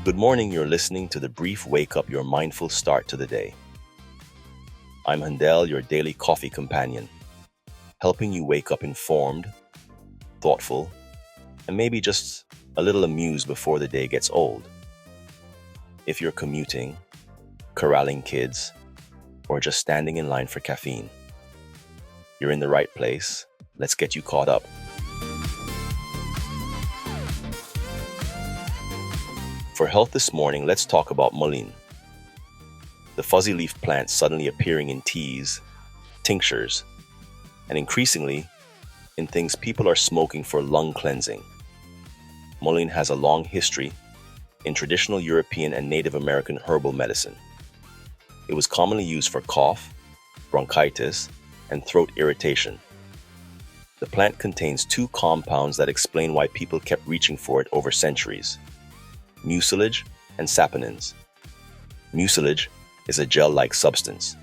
Good morning, you're listening to the brief wake up, your mindful start to the day. I'm Handel, your daily coffee companion, helping you wake up informed, thoughtful, and maybe just a little amused before the day gets old. If you're commuting, corralling kids, or just standing in line for caffeine, you're in the right place. Let's get you caught up. For health this morning, let's talk about Mullein, the fuzzy leaf plant suddenly appearing in teas, tinctures, and increasingly in things people are smoking for lung cleansing. Mullein has a long history in traditional European and Native American herbal medicine. It was commonly used for cough, bronchitis, and throat irritation. The plant contains two compounds that explain why people kept reaching for it over centuries: mucilage and saponins. Mucilage is a gel-like substance.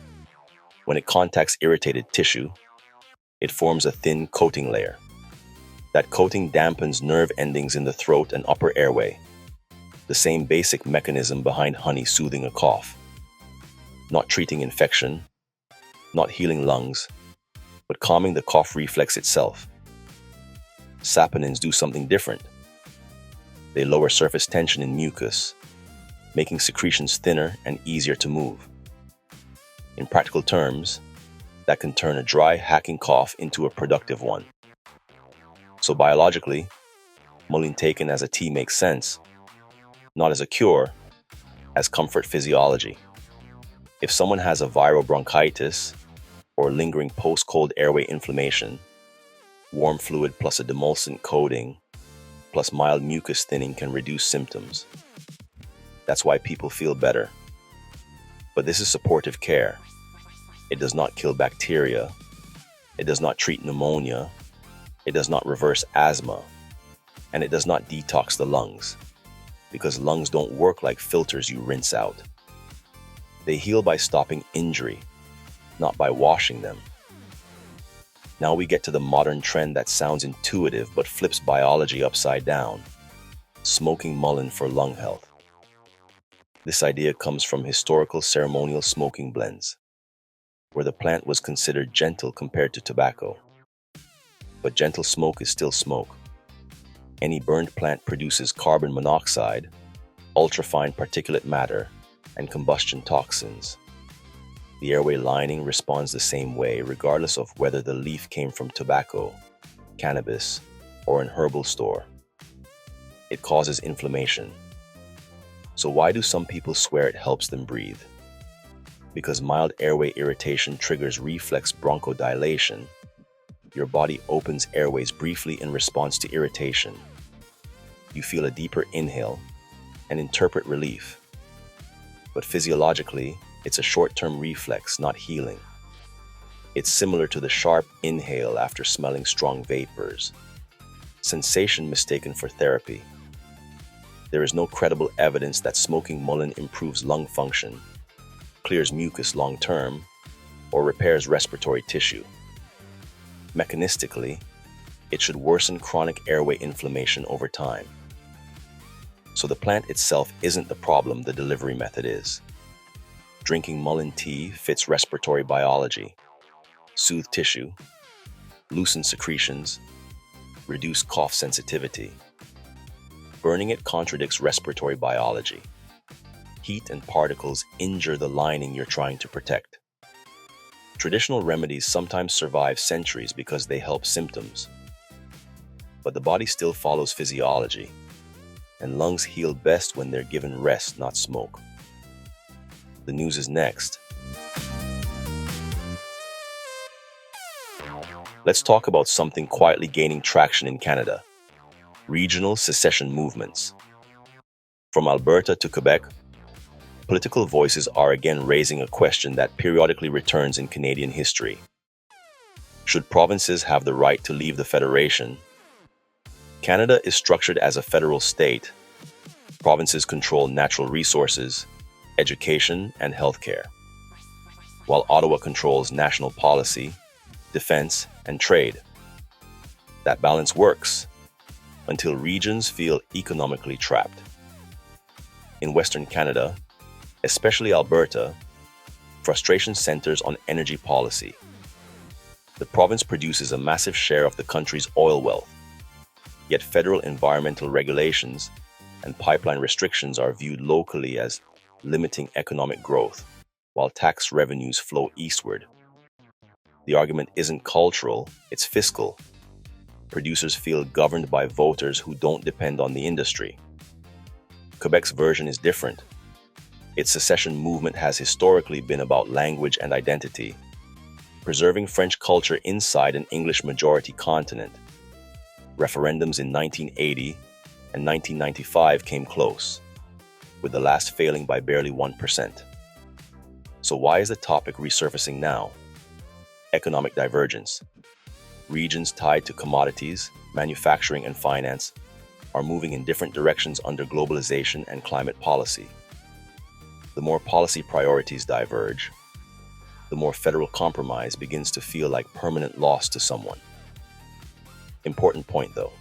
When it contacts irritated tissue, it forms a thin coating layer. That coating dampens nerve endings in the throat and upper airway, the same basic mechanism behind honey soothing a cough. Not treating infection, not healing lungs, but calming the cough reflex itself. Saponins do something different. They lower surface tension in mucus, making secretions thinner and easier to move. In practical terms, that can turn a dry, hacking cough into a productive one. So biologically, Mullein taken as a tea makes sense, not as a cure, as comfort physiology. If someone has a viral bronchitis or lingering post-cold airway inflammation, warm fluid plus a demulcent coating plus mild mucus thinning can reduce symptoms. That's why people feel better. But this is supportive care. It does not kill bacteria. It does not treat pneumonia. It does not reverse asthma. And it does not detox the lungs, because lungs don't work like filters you rinse out. They heal by stopping injury, not by washing them. Now we get to the modern trend that sounds intuitive but flips biology upside down: smoking mullein for lung health. This idea comes from historical ceremonial smoking blends, where the plant was considered gentle compared to tobacco. But gentle smoke is still smoke. Any burned plant produces carbon monoxide, ultrafine particulate matter, and combustion toxins. The airway lining responds the same way, regardless of whether the leaf came from tobacco, cannabis, or an herbal store. It causes inflammation. So why do some people swear it helps them breathe? Because mild airway irritation triggers reflex bronchodilation. Your body opens airways briefly in response to irritation. You feel a deeper inhale and interpret relief. But physiologically, it's a short-term reflex, not healing. It's similar to the sharp inhale after smelling strong vapors. Sensation mistaken for therapy. There is no credible evidence that smoking mullein improves lung function, clears mucus long-term, or repairs respiratory tissue. Mechanistically, it should worsen chronic airway inflammation over time. So the plant itself isn't the problem, the delivery method is. Drinking mullein tea fits respiratory biology: soothe tissue, loosen secretions, reduce cough sensitivity. Burning it contradicts respiratory biology. Heat and particles injure the lining you're trying to protect. Traditional remedies sometimes survive centuries because they help symptoms. But the body still follows physiology, and lungs heal best when they're given rest, not smoke. The news is next. Let's talk about something quietly gaining traction in Canada: regional secession movements. From Alberta to Quebec, political voices are again raising a question that periodically returns in Canadian history. Should provinces have the right to leave the Federation? Canada is structured as a federal state. Provinces control natural resources, education, and healthcare, while Ottawa controls national policy, defense, and trade. That balance works until regions feel economically trapped. In Western Canada, especially Alberta, frustration centers on energy policy. The province produces a massive share of the country's oil wealth, yet federal environmental regulations and pipeline restrictions are viewed locally as limiting economic growth, while tax revenues flow eastward. The argument isn't cultural, it's fiscal. Producers feel governed by voters who don't depend on the industry. Quebec's version is different. Its secession movement has historically been about language and identity, preserving French culture inside an English-majority continent. Referendums in 1980 and 1995 came close, with the last failing by barely 1%. So why is the topic resurfacing now? Economic divergence. Regions tied to commodities, manufacturing, and finance are moving in different directions under globalization and climate policy. The more policy priorities diverge, the more federal compromise begins to feel like permanent loss to someone. Important point though,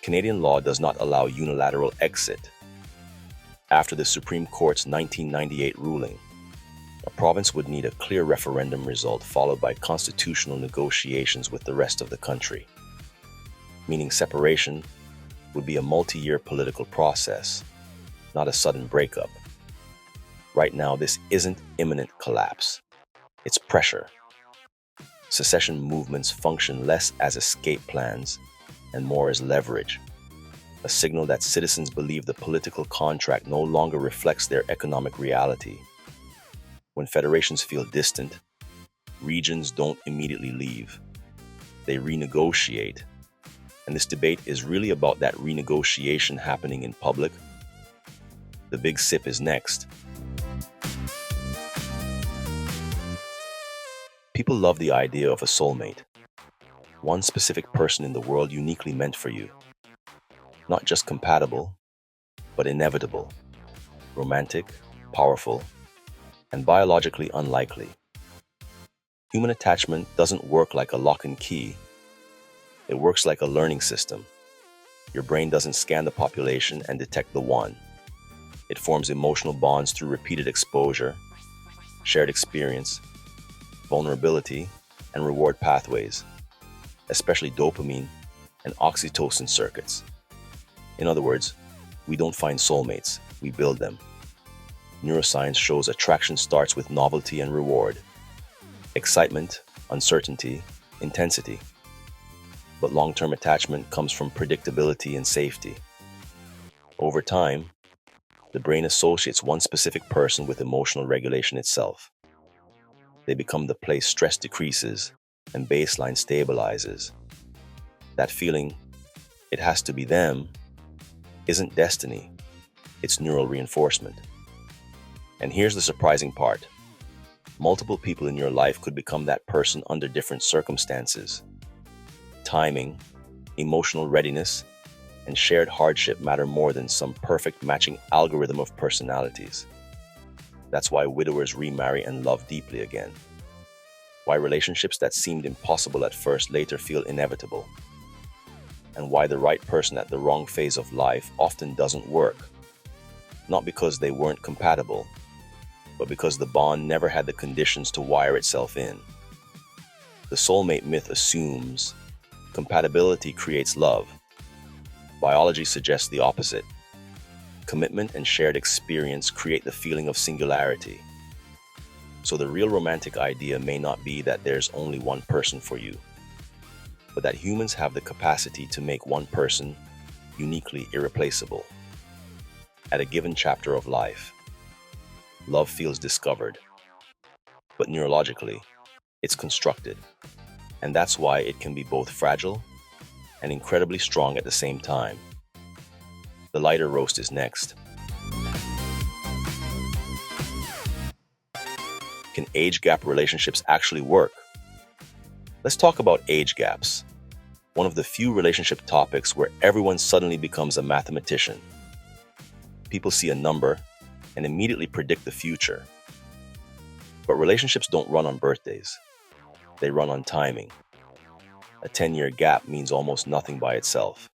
Canadian law does not allow unilateral exit. After the Supreme Court's 1998 ruling, a province would need a clear referendum result followed by constitutional negotiations with the rest of the country, meaning separation would be a multi-year political process, not a sudden breakup. Right now, this isn't imminent collapse. It's pressure. Secession movements function less as escape plans and more as leverage, a signal that citizens believe the political contract no longer reflects their economic reality. When federations feel distant, regions don't immediately leave. They renegotiate. And this debate is really about that renegotiation happening in public. The big sip is next. People love the idea of a soulmate, one specific person in the world uniquely meant for you. Not just compatible, but inevitable, romantic, powerful, and biologically unlikely. Human attachment doesn't work like a lock and key. It works like a learning system. Your brain doesn't scan the population and detect the one. It forms emotional bonds through repeated exposure, shared experience, vulnerability, and reward pathways, especially dopamine and oxytocin circuits. In other words, we don't find soulmates, we build them. Neuroscience shows attraction starts with novelty and reward, excitement, uncertainty, intensity. But long-term attachment comes from predictability and safety. Over time, the brain associates one specific person with emotional regulation itself. They become the place stress decreases and baseline stabilizes. That feeling, it has to be them, isn't destiny, it's neural reinforcement. And here's the surprising part. Multiple people in your life could become that person under different circumstances. Timing, emotional readiness, and shared hardship matter more than some perfect matching algorithm of personalities. That's why widowers remarry and love deeply again. Why relationships that seemed impossible at first later feel inevitable. And why the right person at the wrong phase of life often doesn't work. Not because they weren't compatible, but because the bond never had the conditions to wire itself in. The soulmate myth assumes compatibility creates love. Biology suggests the opposite. Commitment and shared experience create the feeling of singularity. So the real romantic idea may not be that there's only one person for you, but that humans have the capacity to make one person uniquely irreplaceable. At a given chapter of life, love feels discovered, but neurologically, it's constructed. And that's why it can be both fragile and incredibly strong at the same time. The lighter roast is next. Can age gap relationships actually work? Let's talk about age gaps, one of the few relationship topics where everyone suddenly becomes a mathematician. People see a number and immediately predict the future. But relationships don't run on birthdays. They run on timing. A 10-year gap means almost nothing by itself.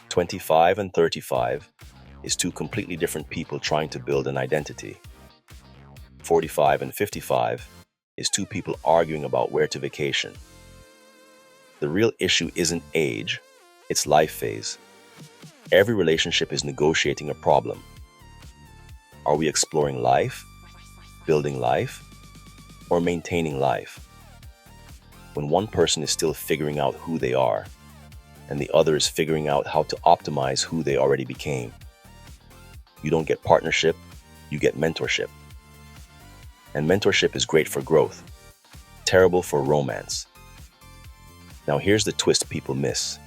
25 and 35, is two completely different people trying to build an identity. 45 and 55 is two people arguing about where to vacation. The real issue isn't age, it's life phase. Every relationship is negotiating a problem. Are we exploring life, building life, or maintaining life? When one person is still figuring out who they are, and the other is figuring out how to optimize who they already became. You don't get partnership, you get mentorship. And mentorship is great for growth, terrible for romance. Now here's the twist people miss.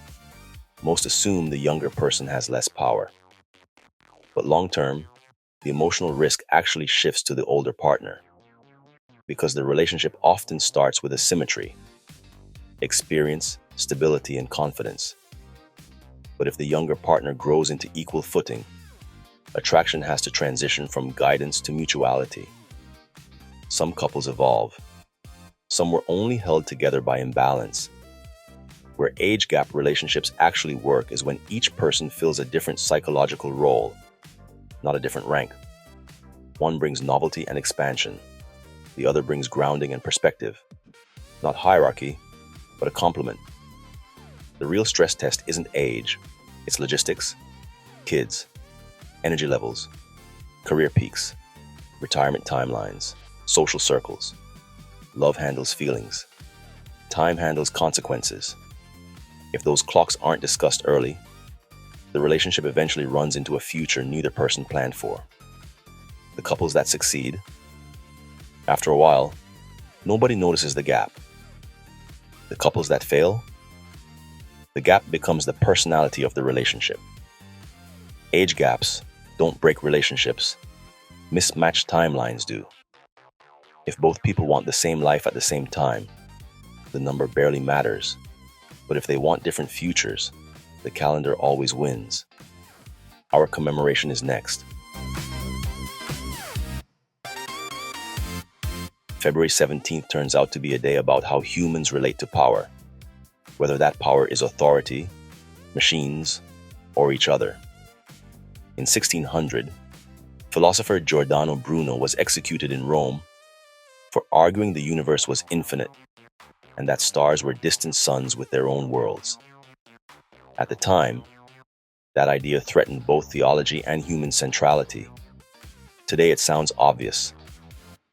Most assume the younger person has less power. But long term, the emotional risk actually shifts to the older partner, because the relationship often starts with asymmetry, experience, stability, and confidence. But if the younger partner grows into equal footing, attraction has to transition from guidance to mutuality. Some couples evolve. Some were only held together by imbalance. Where age gap relationships actually work is when each person fills a different psychological role, not a different rank. One brings novelty and expansion. The other brings grounding and perspective. Not hierarchy, but a complement. The real stress test isn't age, it's logistics, kids, energy levels, career peaks, retirement timelines, social circles. Love handles feelings. Time handles consequences. If those clocks aren't discussed early, the relationship eventually runs into a future neither person planned for. The couples that succeed, after a while, nobody notices the gap. The couples that fail, the gap becomes the personality of the relationship. Age gaps don't break relationships. Mismatched timelines do. If both people want the same life at the same time, the number barely matters. But if they want different futures, the calendar always wins. Our commemoration is next. February 17th turns out to be a day about how humans relate to power, whether that power is authority, machines, or each other. In 1600, philosopher Giordano Bruno was executed in Rome for arguing the universe was infinite and that stars were distant suns with their own worlds. At the time, that idea threatened both theology and human centrality. Today it sounds obvious,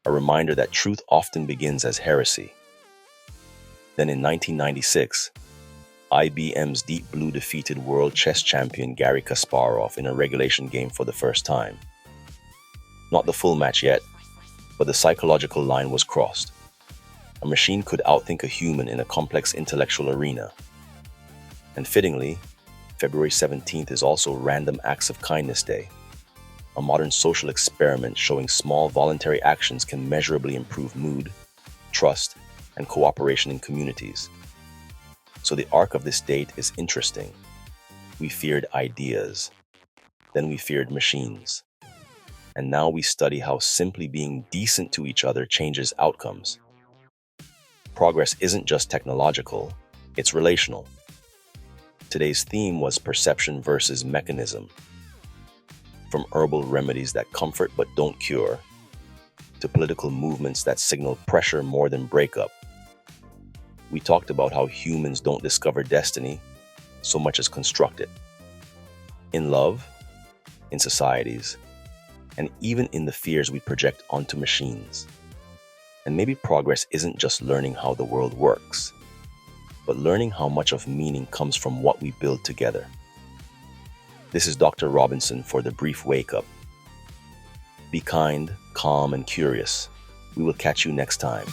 a reminder that truth often begins as heresy. Then in 1996, IBM's Deep Blue defeated world chess champion Garry Kasparov in a regulation game for the first time. Not the full match yet, but the psychological line was crossed. A machine could outthink a human in a complex intellectual arena. And fittingly, February 17th is also Random Acts of Kindness Day, a modern social experiment showing small voluntary actions can measurably improve mood, trust, and cooperation in communities. So the arc of this date is interesting. We feared ideas, then we feared machines. And now we study how simply being decent to each other changes outcomes. Progress isn't just technological, it's relational. Today's theme was perception versus mechanism. From herbal remedies that comfort but don't cure, to political movements that signal pressure more than breakup. We talked about how humans don't discover destiny so much as construct it. In love, in societies, and even in the fears we project onto machines. And maybe progress isn't just learning how the world works, but learning how much of meaning comes from what we build together. This is Dr. Robinson for the Brief Wake Up. Be kind, calm, and curious. We will catch you next time.